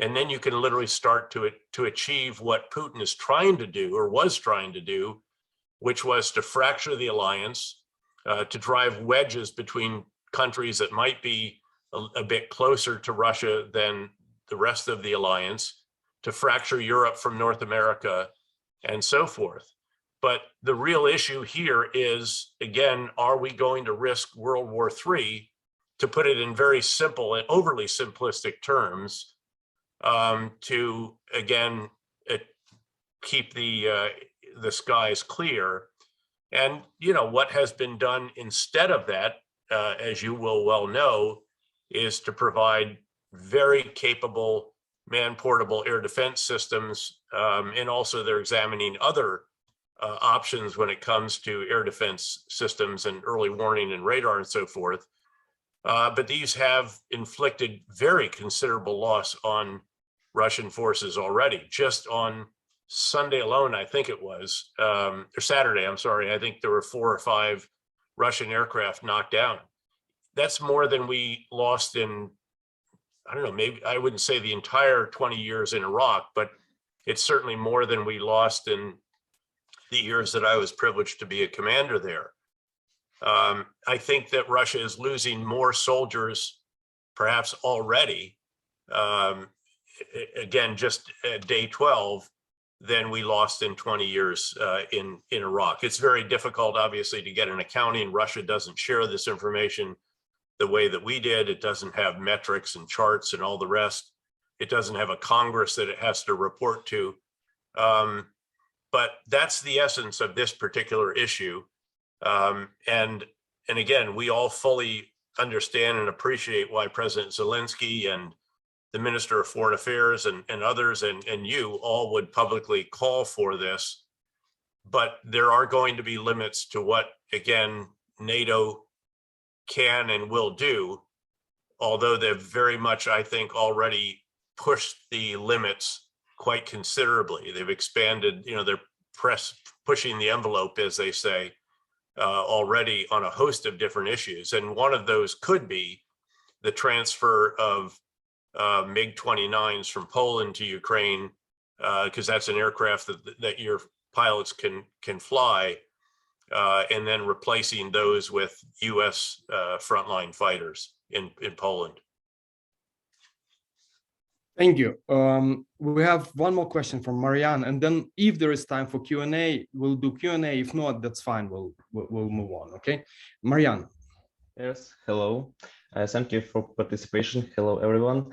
And then you can literally start to achieve what Putin is trying to do, or was trying to do, which was to fracture the alliance, to drive wedges between countries that might be a bit closer to Russia than the rest of the alliance, to fracture Europe from North America, and so forth. But the real issue here is, again, are we going to risk World War III, to put it in very simple and overly simplistic terms, to, again, keep the skies clear? And, you know, what has been done instead of that, as you will well know, is to provide very capable man-portable air defense systems, and also they're examining other options when it comes to air defense systems and early warning and radar and so forth. But these have inflicted very considerable loss on Russian forces already. Just on Sunday alone, I think it was, or Saturday, I'm sorry, I think there were 4 or 5 Russian aircraft knocked down. That's more than we lost in, I don't know, maybe I wouldn't say the entire 20 years in Iraq, but it's certainly more than we lost in the years that I was privileged to be a commander there. I think that Russia is losing more soldiers, perhaps already, again, just at day 12, than we lost in 20 years in Iraq. It's very difficult, obviously, to get an accounting. Russia doesn't share this information the way that we did. It doesn't have metrics and charts and all the rest. It doesn't have a Congress that it has to report to. But that's the essence of this particular issue. And again, we all fully understand and appreciate why President Zelensky and the Minister of Foreign Affairs and others and you all would publicly call for this. But there are going to be limits to what, again, NATO can and will do, although they've very much, I think, already pushed the limits quite considerably. They've expanded, you know, they're pushing the envelope, as they say, already on a host of different issues. And one of those could be the transfer of MiG-29s from Poland to Ukraine, because that's an aircraft that your pilots can fly, and then replacing those with US frontline fighters in Poland. Thank you. We have one more question from Marianne, and then if there is time for Q&A, we'll do Q&A. If not, that's fine. We'll move on. Okay, Marianne. Yes. Hello. Thank you for participation. Hello, everyone.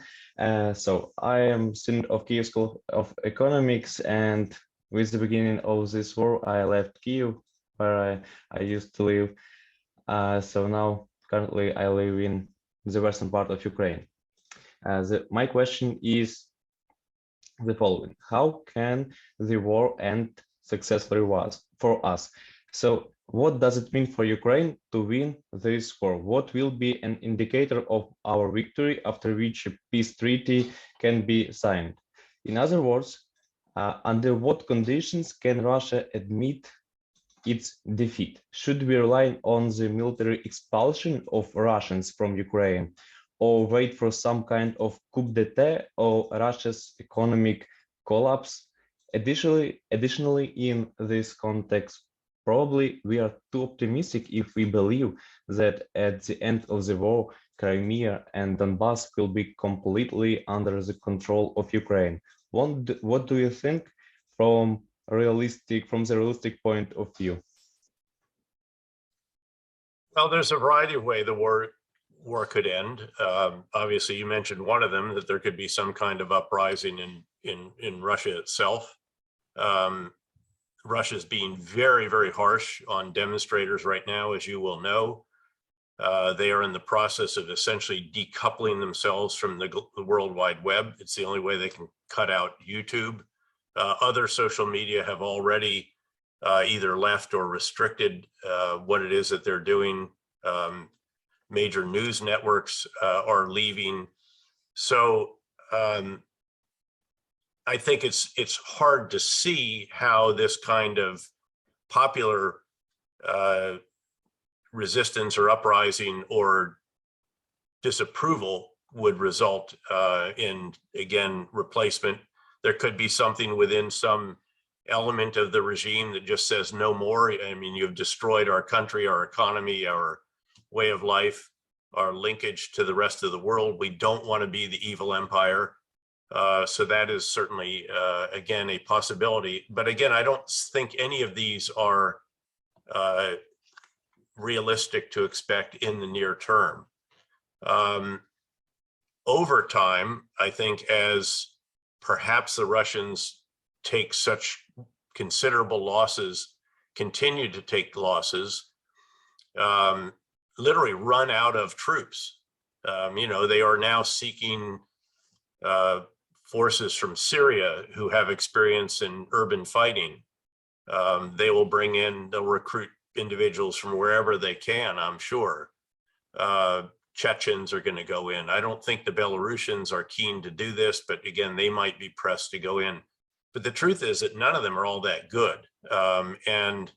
So I am student of Kyiv School of Economics, and with the beginning of this war, I left Kyiv, where I used to live. So now, currently, I live in the western part of Ukraine. My question is the following: how can the war end successfully for us? So what does it mean for Ukraine to win this war? What will be an indicator of our victory after which a peace treaty can be signed? In other words, under what conditions can Russia admit its defeat? Should we rely on the military expulsion of Russians from Ukraine, or wait for some kind of coup d'etat or Russia's economic collapse? Additionally, in this context, probably we are too optimistic if we believe that at the end of the war, Crimea and Donbass will be completely under the control of Ukraine. What do you think from the realistic point of view? Well, there's a variety of ways the war could end. Obviously, you mentioned one of them, that there could be some kind of uprising in Russia itself. Russia's being very, very harsh on demonstrators right now, as you will know. They are in the process of essentially decoupling themselves from the World Wide Web. It's the only way they can cut out YouTube. Other social media have already either left or restricted what it is that they're doing. Major news networks are leaving. So I think it's hard to see how this kind of popular resistance or uprising or disapproval would result in, again, replacement. There could be something within some element of the regime that just says no more. I mean, you've destroyed our country, our economy, our way of life, our linkage to the rest of the world. We don't want to be the evil empire. So that is certainly, again, a possibility. But again, I don't think any of these are realistic to expect in the near term. Over time, I think as perhaps the Russians take such considerable losses, continue to take losses, literally run out of troops. You know, they are now seeking forces from Syria who have experience in urban fighting. They will bring in, they'll recruit individuals from wherever they can, I'm sure. Chechens are going to go in. I don't think the Belarusians are keen to do this, but again, they might be pressed to go in. But the truth is that none of them are all that good. And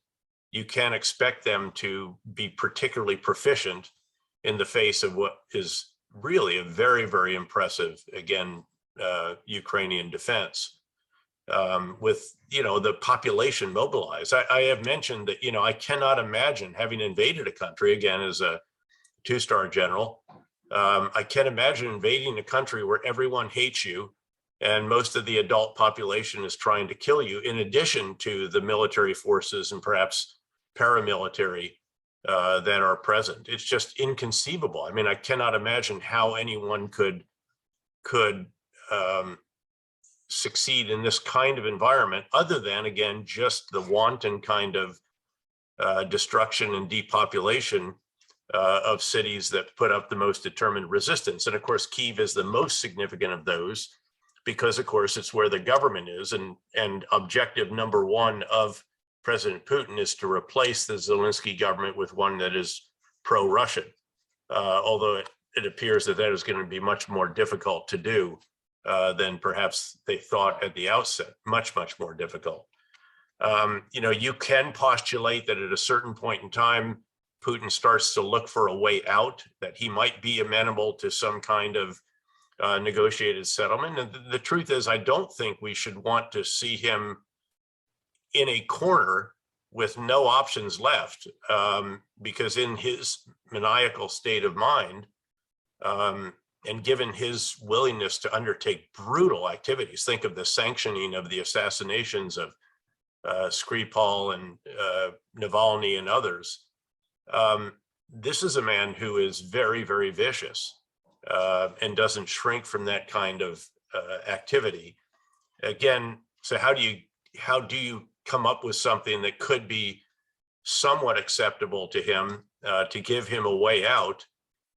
you can't expect them to be particularly proficient in the face of what is really a very, very impressive, again, Ukrainian defense. With, you know, the population mobilized. I have mentioned that, you know, I cannot imagine having invaded a country, again, as a two-star general. I can't imagine invading a country where everyone hates you and most of the adult population is trying to kill you, in addition to the military forces and perhaps paramilitary that are present. It's just inconceivable. I mean, I cannot imagine how anyone could succeed in this kind of environment, other than, again, just the wanton kind of destruction and depopulation of cities that put up the most determined resistance. And of course, Kyiv is the most significant of those, because of course it's where the government is, and objective number one of President Putin is to replace the Zelensky government with one that is pro-Russian, although it appears that that is going to be much more difficult to do than perhaps they thought at the outset. Much, much more difficult. You know, you can postulate that at a certain point in time, Putin starts to look for a way out, that he might be amenable to some kind of negotiated settlement. And the truth is, I don't think we should want to see him in a corner with no options left, because in his maniacal state of mind, and given his willingness to undertake brutal activities, think of the sanctioning of the assassinations of Skripal and Navalny and others. This is a man who is very, very vicious and doesn't shrink from that kind of activity. Again, so how do you come up with something that could be somewhat acceptable to him, to give him a way out,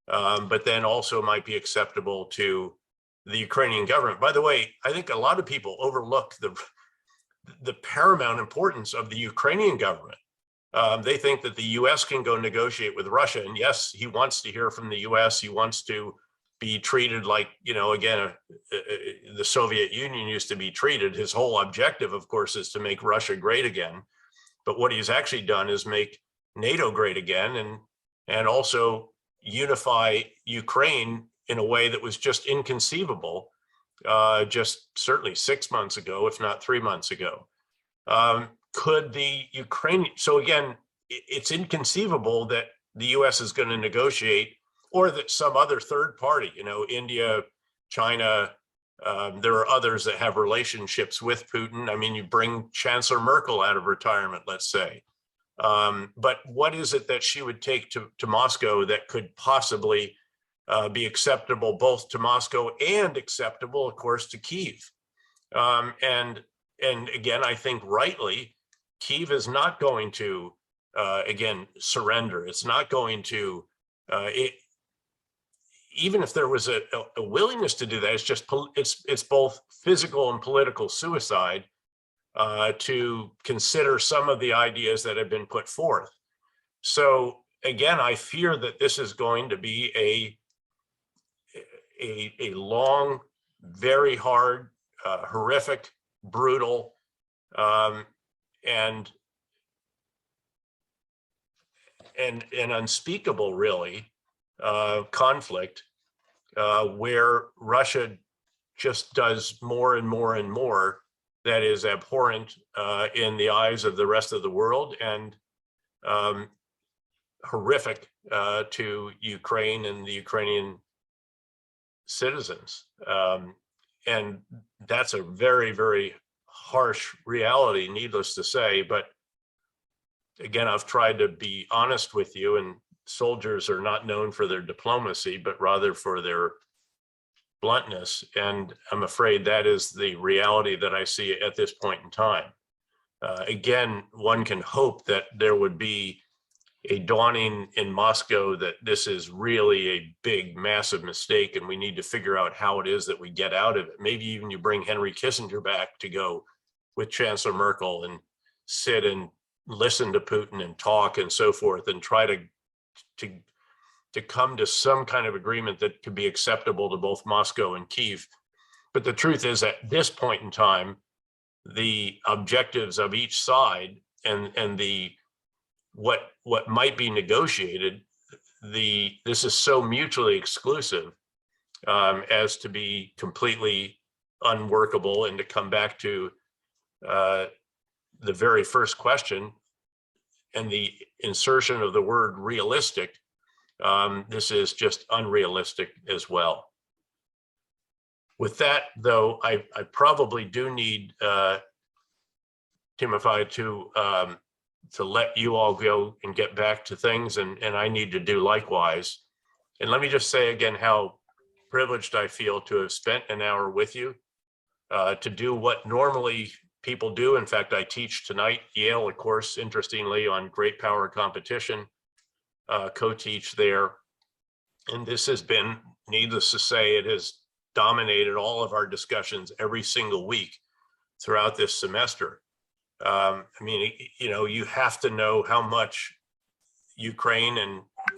but then also might be acceptable to the Ukrainian government? By the way, I think a lot of people overlook the paramount importance of the Ukrainian government. They think that the US can go negotiate with Russia. And yes, he wants to hear from the US. He wants to be treated like, you know, again, the Soviet Union used to be treated. His whole objective, of course, is to make Russia great again. But what he's actually done is make NATO great again, and also unify Ukraine in a way that was just inconceivable, just certainly 6 months ago, if not 3 months ago. Could the Ukrainian, so again, it's inconceivable that the US is going to negotiate, or that some other third party, you know, India, China, there are others that have relationships with Putin. I mean, you bring Chancellor Merkel out of retirement, let's say. But what is it that she would take to Moscow that could possibly be acceptable both to Moscow and acceptable, of course, to Kyiv? And again, I think rightly, Kyiv is not going to, again, surrender. It's not going to, even if there was a willingness to do that, it's just, it's both physical and political suicide to consider some of the ideas that have been put forth. So again, I fear that this is going to be a long, very hard, horrific, brutal, and unspeakable, really, conflict where Russia just does more and more and more that is abhorrent in the eyes of the rest of the world, and horrific to Ukraine and the Ukrainian citizens. and that's a very, very harsh reality, needless to say. But again, I've tried to be honest with you, and soldiers are not known for their diplomacy, but rather for their bluntness. And I'm afraid that is the reality that I see at this point in time. Again, one can hope that there would be a dawning in Moscow that this is really a big, massive mistake, and we need to figure out how it is that we get out of it. Maybe even you bring Henry Kissinger back to go with Chancellor Merkel and sit and listen to Putin and talk and so forth, and try to come to some kind of agreement that could be acceptable to both Moscow and Kyiv. But the truth is, at this point in time, the objectives of each side and the what might be negotiated, this is so mutually exclusive as to be completely unworkable. And to come back to the very first question and the insertion of the word realistic, this is just unrealistic as well. With that, though, I probably do need Timofey to let you all go and get back to things, and I need to do likewise. And let me just say again how privileged I feel to have spent an hour with you, to do what normally people do. In fact, I teach tonight, Yale, a course, interestingly, on great power competition, co-teach there. And this has been, needless to say, it has dominated all of our discussions every single week throughout this semester. I mean, you know, you have to know how much Ukraine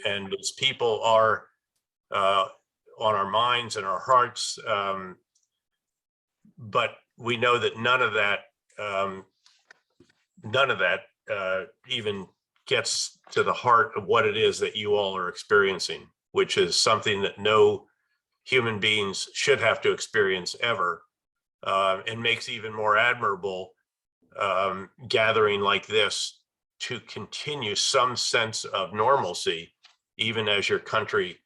and its people are on our minds and our hearts. But we know that none of that even gets to the heart of what it is that you all are experiencing, which is something that no human beings should have to experience ever, and makes even more admirable gathering like this to continue some sense of normalcy, even as your country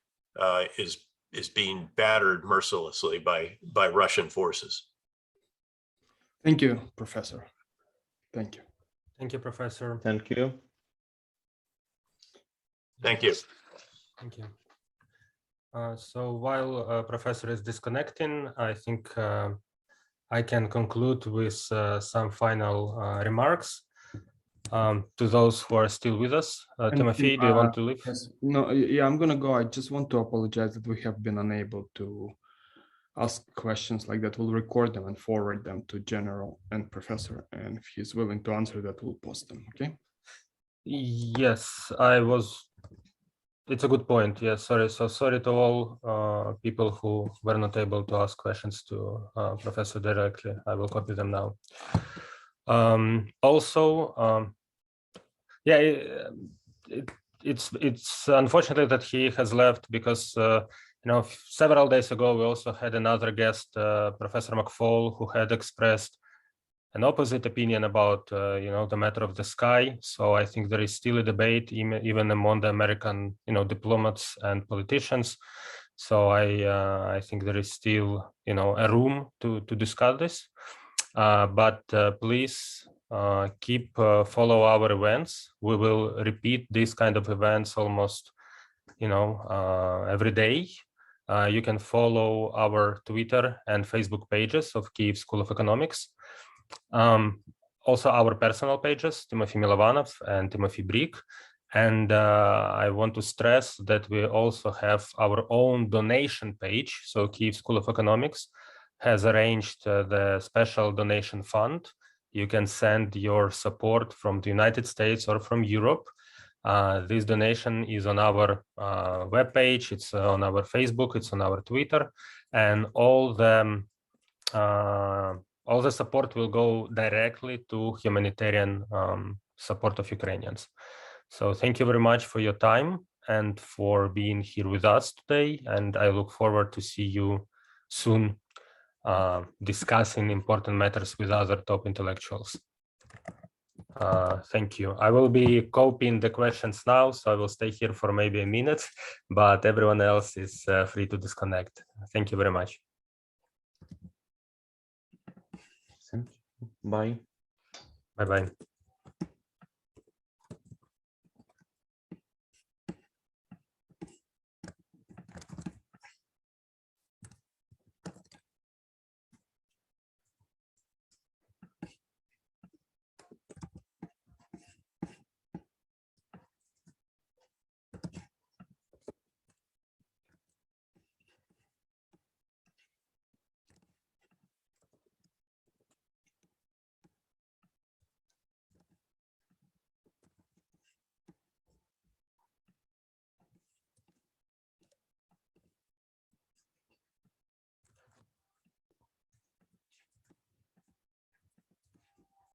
is being battered mercilessly by Russian forces. Thank you, Professor. Thank you. Thank you, Professor. Thank you. Thank you. Thank you. So while Professor is disconnecting, I think I can conclude with some final remarks to those who are still with us. Timothy, do you want to leave? Yes. No, yeah, I'm gonna go. I just want to apologize that we have been unable to ask questions like that. We'll record them and forward them to General and Professor, and if he's willing to answer that, we'll post them, okay? Yes, it's a good point. Yes, sorry. So sorry to all people who were not able to ask questions to Professor directly. I will copy them now. Also, yeah, it's unfortunate that he has left because you know, several days ago we also had another guest, Professor McFall, who had expressed an opposite opinion about you know, the matter of the sky. So I think there is still a debate even among the American, you know, diplomats and politicians. So I think there is still, you know, a room to discuss this. But please keep follow our events. We will repeat these kind of events almost, you know, every day. You can follow our Twitter and Facebook pages of Kyiv School of Economics. Also our personal pages, Timothy Milovanov and Timothy Brick. And I want to stress that we also have our own donation page. So Kyiv School of Economics has arranged the special donation fund. You can send your support from the United States or from Europe. This donation is on our webpage, it's on our Facebook, it's on our Twitter, and all the support will go directly to humanitarian support of Ukrainians. So thank you very much for your time and for being here with us today. And I look forward to see you soon discussing important matters with other top intellectuals. Thank you. I will be copying the questions now, so I will stay here for maybe a minute, but everyone else is free to disconnect. Thank you very much. Bye. Bye-bye.